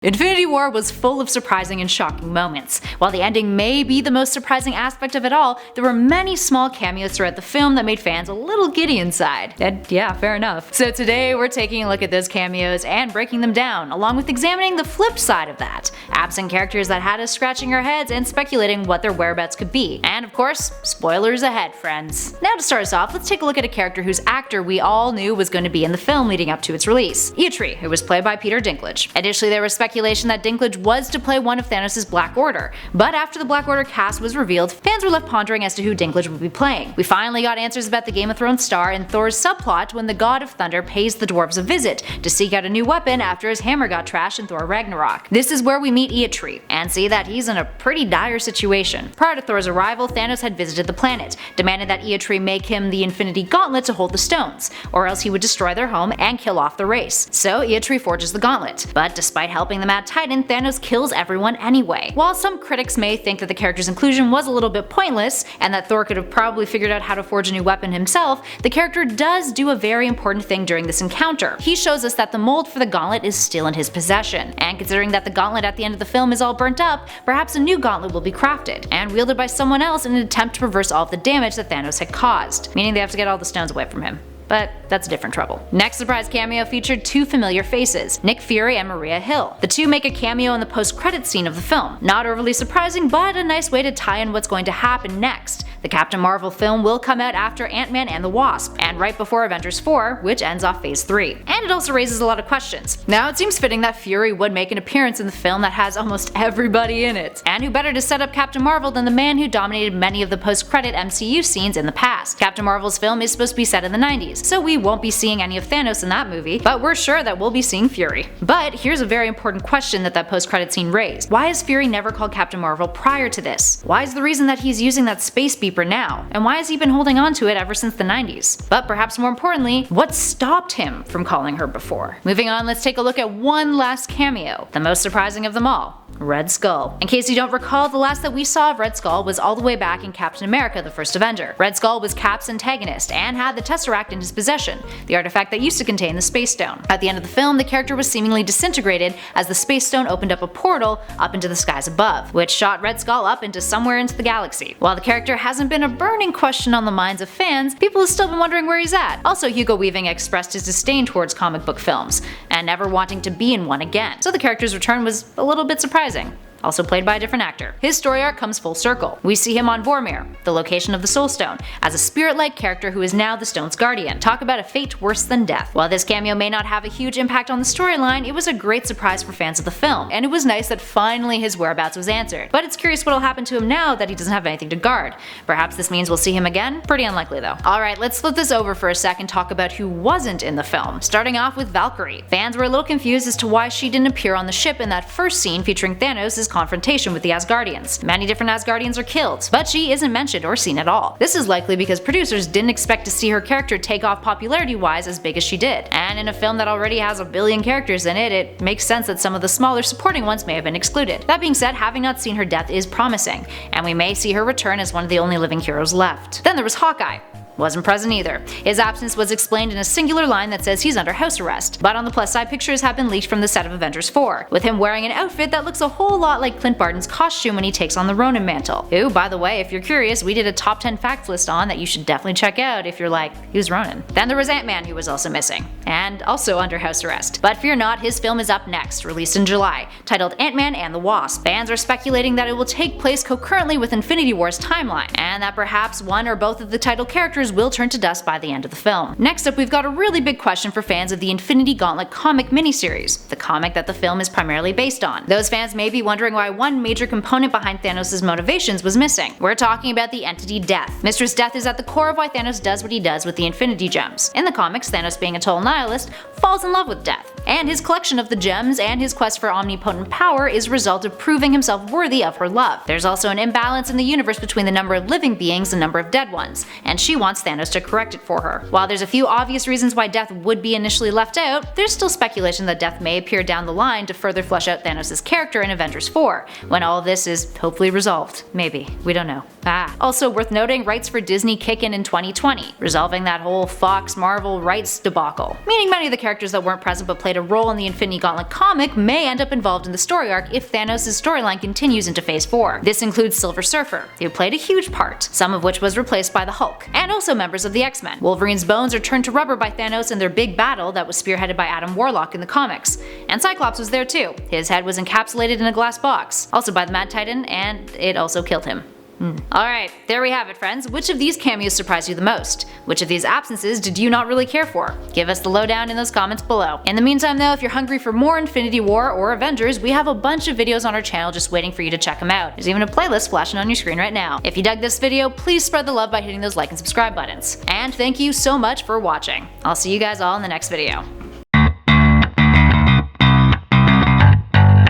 Infinity War was full of surprising and shocking moments. While the ending may be the most surprising aspect of it all, there were many small cameos throughout the film that made fans a little giddy inside. And yeah, fair enough. So today we're taking a look at those cameos and breaking them down, along with examining the flip side of that. Absent characters that had us scratching our heads and speculating what their whereabouts could be. And of course, spoilers ahead, friends. Now to start us off, let's take a look at a character whose actor we all knew was going to be in the film leading up to its release. Eitri, who was played by Peter Dinklage. Additionally, there was speculation that Dinklage was to play one of Thanos' Black Order, but after the Black Order cast was revealed, fans were left pondering as to who Dinklage would be playing. We finally got answers about the Game of Thrones star and Thor's subplot when the God of Thunder pays the dwarves a visit to seek out a new weapon after his hammer got trashed in Thor Ragnarok. This is where we meet Eitri, and see that he's in a pretty dire situation. Prior to Thor's arrival, Thanos had visited the planet, demanding that Eitri make him the Infinity Gauntlet to hold the stones, or else he would destroy their home and kill off the race. So Eitri forges the gauntlet, but despite helping the Mad Titan, Thanos kills everyone anyway. While some critics may think that the character's inclusion was a little bit pointless, and that Thor could have probably figured out how to forge a new weapon himself, the character does do a very important thing during this encounter. He shows us that the mold for the gauntlet is still in his possession, and considering that the gauntlet at the end of the film is all burnt up, perhaps a new gauntlet will be crafted, and wielded by someone else in an attempt to reverse all of the damage that Thanos had caused, meaning they have to get all the stones away from him. But that's a different trouble. Next surprise cameo featured two familiar faces, Nick Fury and Maria Hill. The two make a cameo in the post-credits scene of the film. Not overly surprising, but a nice way to tie in what's going to happen next. The Captain Marvel film will come out after Ant-Man and the Wasp, and right before Avengers 4, which ends off Phase 3. And it also raises a lot of questions. Now it seems fitting that Fury would make an appearance in the film that has almost everybody in it. And who better to set up Captain Marvel than the man who dominated many of the post-credit MCU scenes in the past. Captain Marvel's film is supposed to be set in the 90s, so we won't be seeing any of Thanos in that movie, but we're sure that we'll be seeing Fury. But here's a very important question that post-credit scene raised. Why has Fury never called Captain Marvel prior to this? Why is the reason that he's using that space beeper now? And why has he been holding on to it ever since the 90s? But perhaps more importantly, what stopped him from calling her before? Moving on, let's take a look at one last cameo, the most surprising of them all. Red Skull. In case you don't recall, the last that we saw of Red Skull was all the way back in Captain America: The First Avenger. Red Skull was Cap's antagonist and had the Tesseract in his possession, the artifact that used to contain the Space Stone. At the end of the film, the character was seemingly disintegrated as the Space Stone opened up a portal up into the skies above, which shot Red Skull up into somewhere into the galaxy. While the character hasn't been a burning question on the minds of fans, people have still been wondering where he's at. Also, Hugo Weaving expressed his disdain towards comic book films, and never wanting to be in one again, so the character's return was a little bit surprising. Also played by a different actor. His story arc comes full circle. We see him on Vormir, the location of the Soul Stone, as a spirit-like character who is now the stone's guardian. Talk about a fate worse than death. While this cameo may not have a huge impact on the storyline, it was a great surprise for fans of the film, and it was nice that finally his whereabouts was answered. But it's curious what'll happen to him now that he doesn't have anything to guard. Perhaps this means we'll see him again? Pretty unlikely though. Alright, let's flip this over for a sec and talk about who wasn't in the film. Starting off with Valkyrie. Fans were a little confused as to why she didn't appear on the ship in that first scene featuring Thanos' confrontation with the Asgardians. Many different Asgardians are killed, but she isn't mentioned or seen at all. This is likely because producers didn't expect to see her character take off popularity-wise as big as she did. And in a film that already has 1 billion characters in it, it makes sense that some of the smaller supporting ones may have been excluded. That being said, having not seen her death is promising, and we may see her return as one of the only living heroes left. Then there was Hawkeye. Wasn't present either. His absence was explained in a singular line that says he's under house arrest, but on the plus side, pictures have been leaked from the set of Avengers 4, with him wearing an outfit that looks a whole lot like Clint Barton's costume when he takes on the Ronin mantle. Who, by the way, if you're curious, we did a top 10 facts list on that you should definitely check out if you're like, who's Ronin? Then there was Ant-Man, who was also missing, and also under house arrest. But fear not, his film is up next, released in July, titled Ant-Man and the Wasp. Fans are speculating that it will take place concurrently with Infinity War's timeline, and that perhaps one or both of the title characters will turn to dust by the end of the film. Next up, we've got a really big question for fans of the Infinity Gauntlet comic miniseries, the comic that the film is primarily based on. Those fans may be wondering why one major component behind Thanos' motivations was missing. We're talking about the entity Death. Mistress Death is at the core of why Thanos does what he does with the Infinity Gems. In the comics, Thanos, being a total nihilist, falls in love with Death, and his collection of the gems and his quest for omnipotent power is a result of proving himself worthy of her love. There's also an imbalance in the universe between the number of living beings and number of dead ones, and she wants Thanos to correct it for her. While there's a few obvious reasons why Death would be initially left out, there's still speculation that Death may appear down the line to further flesh out Thanos' character in Avengers 4, when all of this is hopefully resolved. Maybe. We don't know. Also worth noting, rights for Disney kick in 2020, resolving that whole Fox Marvel rights debacle, meaning many of the characters that weren't present but played played a role in the Infinity Gauntlet comic may end up involved in the story arc if Thanos' storyline continues into Phase 4. This includes Silver Surfer, who played a huge part, some of which was replaced by the Hulk, and also members of the X-Men. Wolverine's bones are turned to rubber by Thanos in their big battle that was spearheaded by Adam Warlock in the comics. And Cyclops was there too. His head was encapsulated in a glass box, also by the Mad Titan, and it also killed him. Alright, there we have it, friends. Which of these cameos surprised you the most? Which of these absences did you not really care for? Give us the lowdown in those comments below. In the meantime though, if you're hungry for more Infinity War or Avengers, we have a bunch of videos on our channel just waiting for you to check them out. There's even a playlist flashing on your screen right now. If you dug this video, please spread the love by hitting those like and subscribe buttons. And thank you so much for watching. I'll see you guys all in the next video.